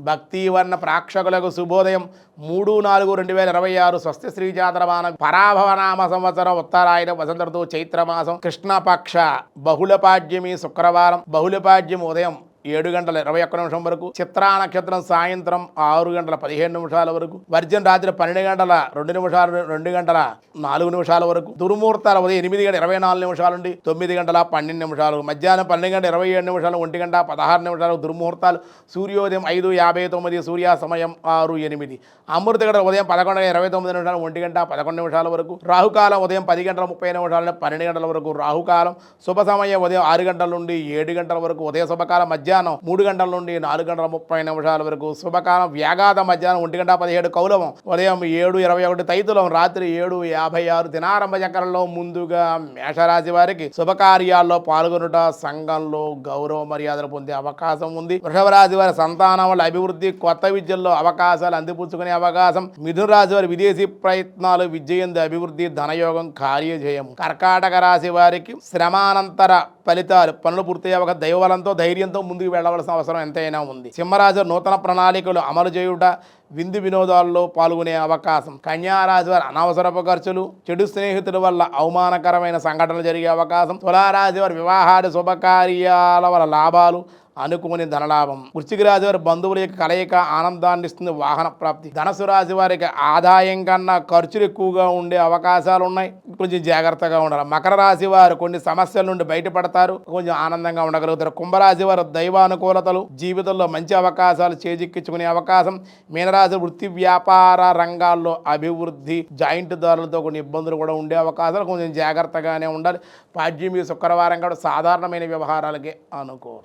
భక్తివర్ణ ప్రేక్షకులకు శుభోదయం 3/4/2026 స్వస్తి శ్రీ చాంద్రమాన పరాభవనామ సంవత్సరం ఉత్తరాయణ వసంత ఋతువు చైత్రమాసం కృష్ణపక్ష బహుళపాడ్యమి శుక్రవారం బహుళపాడ్యం ఉదయం 7:21 వరకు, చిత్రా నక్షత్రం సాయంత్రం 6:15 వరకు, వర్జన్ రాత్రి 12:02 వరకు, దుర్ముహూర్తాల ఉదయం 8:24 నుండి 9:12 మధ్యాహ్నం 12:27 1:16 దుర్ముహూర్తాలు, సూర్యోదయం 5:59 సూర్యాస్తమయం 6:08, అమృత గంటల ఉదయం 11:29 1:11 వరకు, రాహుకాలం ఉదయం 10:30 నుండి 12 వరకు, రాహుకాలం శుభ సమయం ఉదయం 6 గంటల నుండి 7 గంటల వరకు, ఉదయ శుభకాలం మధ్యాహ్నం 3 గంటల నుండి 4:30 వరకు, శుభకాలం వ్యాఘాత మధ్యాహ్నం 1:17 కౌలవం ఉదయం 7:21 తైతులం రాత్రి 7:56 దినారంభ చక్రంలో. ముందుగా మేషరాశి వారికి శుభకార్యాల్లో పాల్గొనుట, సంఘంలో గౌరవ మర్యాదలు పొందే అవకాశం ఉంది. వృషభ రాశి వారి సంతానం వల్ల అభివృద్ధి, కొత్త విద్యల్లో అవకాశాలు అందిపుచ్చుకునే అవకాశం. మిథున రాశి వారి విదేశీ ప్రయత్నాలు, విజయంది అభివృద్ధి, ధనయోగం, కార్యజయం. కర్కాటక రాశి వారికి శ్రమానంతర ఫలితాలు, పనులు పూర్తయ్యే ఒక దైవబలంతో ధైర్యంతో ముందుకు వెళ్ళవలసిన అవసరం ఎంతైనా ఉంది. సింహరాశి నూతన ప్రణాళికలు అమలు చేయుట, విందు వినోదాల్లో పాల్గొనే అవకాశం. కన్యారాశి వారి అనవసరపు ఖర్చులు, చెడు స్నేహితుల వల్ల అవమానకరమైన సంఘటనలు జరిగే అవకాశం. తులారాశి వారి వివాహాది శుభకార్యాల వల్ల లాభాలు, అనుకుని ధనలాభం. వృశ్చిక రాశి వారి బంధువుల యొక్క కలయిక ఆనందాన్ని ఇస్తుంది, వాహన ప్రాప్తి. ధనుసు రాశి వారికి ఆదాయం కన్నా ఖర్చులు ఎక్కువగా ఉండే అవకాశాలు ఉన్నాయి, కొంచెం జాగ్రత్తగా ఉండాలి. మకర రాశి వారు కొన్ని సమస్యల నుండి బయటపడతారు, కొంచెం ఆనందంగా ఉండగలుగుతారు. కుంభరాశి వారు దైవానుకూలతలు, జీవితంలో మంచి అవకాశాలు చేజిక్కించుకునే అవకాశం. మీనరాశి వృత్తి వ్యాపార రంగాల్లో అభివృద్ధి, జాయింట్ దారులతో కొన్ని ఇబ్బందులు కూడా ఉండే అవకాశాలు, కొంచెం జాగ్రత్తగానే ఉండాలి. పాడ్యమి శుక్రవారం కూడా సాధారణమైన వ్యవహారాలకే అనుకో.